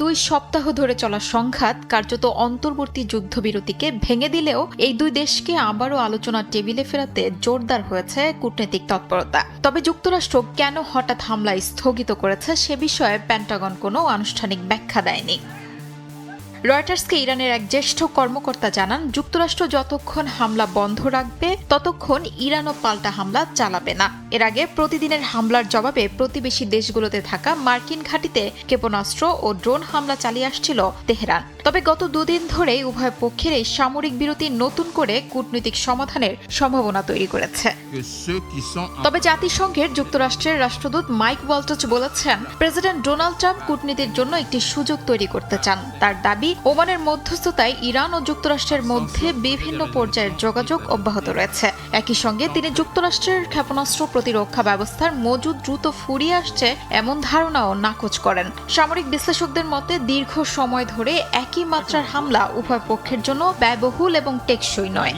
2 সপ্তাহ ধরে চলা সংঘাত কার্যত অন্তর্বর্তী যুদ্ধবিরতিকে ভেঙে দিলেও এই দুই দেশকে আবারও আলোচনার টেবিলে ফেরাতে জোরদার হয়েছে কূটনৈতিক তৎপরতা। তবে যুক্তরাষ্ট্র কেন হঠাৎ হামলা স্থগিত করেছে সে বিষয়ে পেন্টাগন কোনো আনুষ্ঠানিক ব্যাখ্যা দেয়নি। রয়টার্সকে ইরানের এক জ্যেষ্ঠ কর্মকর্তা জানান, যুক্তরাষ্ট্র যতক্ষণ হামলা বন্ধ রাখবে ততক্ষণ ইরানও পাল্টা হামলা চালাবে না। এর আগে প্রতিদিনের হামলার জবাবে প্রতিবেশী দেশগুলোতে থাকা মার্কিন ঘাঁটিতে ক্ষেপণাস্ত্র ও ড্রোন হামলা চালিয়ে আসছিল তেহরান। তবে গত দুদিন ধরে উভয় পক্ষের এই সামরিক বিরতি নতুন করে কূটনৈতিক সমাধানের সম্ভাবনা তৈরি করেছে। তবে জাতিসংঘের যুক্তরাষ্ট্রের রাষ্ট্রদূত মাইক ওয়ালটজ বলেছেন, প্রেসিডেন্ট ডোনাল্ড ট্রাম্প কূটনীতির জন্য একটি সুযোগ তৈরি করতে চান। তার দাবি, ওমানের মধ্যস্থতায় ইরান ও যুক্তরাষ্ট্রের মধ্যে বিভিন্ন পর্যায়ের যোগাযোগ অব্যাহত রয়েছে। একই সঙ্গে তিনি যুক্তরাষ্ট্রের ক্ষেপণাস্ত্র প্রতিরক্ষা ব্যবস্থার মজুদ দ্রুত ফুরিয়ে আসছে এমন ধারণাও নাকচ করেন। সামরিক বিশ্লেষকদের মতে দীর্ঘ সময় ধরে একই মাত্রার হামলা উভয় পক্ষের জন্য ব্যয়বহুল এবং টেকসই নয়।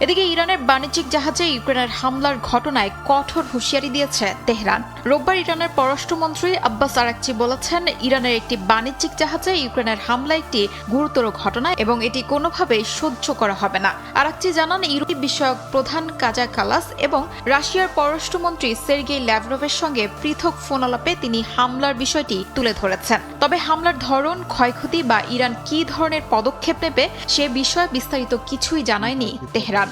এদিকে ইরানের বাণিজ্যিক জাহাজে ইউক্রেনের হামলার ঘটনায় কঠোর হুঁশিয়ারি দিয়েছে তেহরান। রোববার ইরানের পররাষ্ট্রমন্ত্রী আব্বাস আরাকচি বলেছেন, ইরানের একটি বাণিজ্যিক জাহাজে ইউক্রেনের হামলা একটি গুরুতর ঘটনা এবং এটি কোনোভাবেই সহ্য করা হবে না। আরাকচি জানান, ইউরোপ বিষয়ক প্রধান কাজা কালাস এবং রাশিয়ার পররাষ্ট্রমন্ত্রী সের্গেই ল্যাভরভের সঙ্গে পৃথক ফোন আলাপে তিনি হামলার বিষয়টি তুলে ধরেছেন। তবে হামলার ধরন, ক্ষয়ক্ষতি বা ইরান কী ধরনের পদক্ষেপ নেবে সে বিষয়ে বিস্তারিত কিছুই জানায়নি তেহরান।